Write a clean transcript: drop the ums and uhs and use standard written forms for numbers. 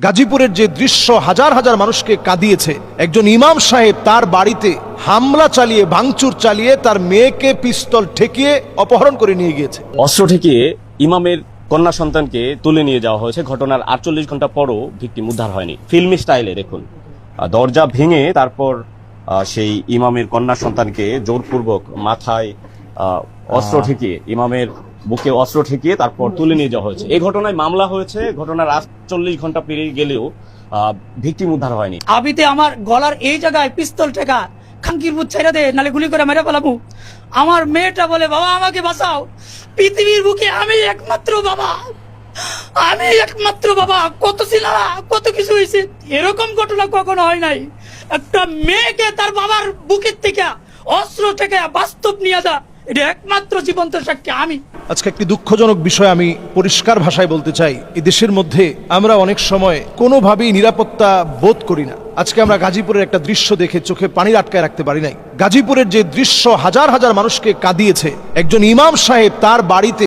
গাজীপুরের যে দৃশ্য হাজার হাজার মানুষকে কাঁদিয়েছে, একজন ইমাম সাহেব তার বাড়িতে হামলা চালিয়ে ভাঙচুর চালিয়ে তার মেয়েকে পিস্তল ঠেকিয়ে অপহরণ করে নিয়ে গিয়েছে। অস্ত্র ঠেকিয়ে ইমামের কন্যা সন্তানকে তুলে নিয়ে যাওয়া হয়েছে। ঘটনার 48 ঘন্টা পরও ভিকটিম উদ্ধার হয়নি। ফিল্মি স্টাইলে দেখুন, দরজা ভেঙে তারপর সেই ইমামের কন্যা সন্তানকে জোরপূর্বক মাথায় অস্ত্র ঠেকিয়ে, ইমামের বুকে অস্ত্র ঠেকিয়ে তারপর তুলে নিয়ে যাওয়া হয়েছে। এই ঘটনায় মামলা হয়েছে। ঘটনার 48 ঘন্টা পেরিয়ে গেলেও ভিকটিম উদ্ধার হয়নি। আবিতে আমার গলার এই জায়গায় পিস্তল ঠেকা, খাঙ্কির বুট ছেড়ে দে, নালে গুলি করে মেরে ফেলাবো। আমার মেয়েটা বলে, বাবা আমাকে বাঁচাও, পৃথিবীর বুকে আমি একমাত্র বাবা, আমি একমাত্র বাবা। কত ছিল, কত কিছু হয়েছে, এরকম ঘটনা কখনো হয় নাই। একটা মেয়েকে তার বাবার বুকের থেকে অস্ত্র থেকে বাস্তব নিয়ে যা, এটা একমাত্র জীবন্ত সাক্ষী আমি। আজকে একটি দুঃখজনক বিষয় আমি পরিষ্কার ভাষায় বলতে চাই। এই দেশের মধ্যে আমরা অনেক সময় কোনোভাবেই নিরাপত্তা বোধ করি না। আজকে আমরা গাজীপুরের একটা দৃশ্য দেখে চোখে পানি আটকায় রাখতে পারি নাই। গাজীপুরের যে দৃশ্য হাজার হাজার মানুষকে কাঁদিয়েছে, একজন ইমাম সাহেব তার বাড়িতে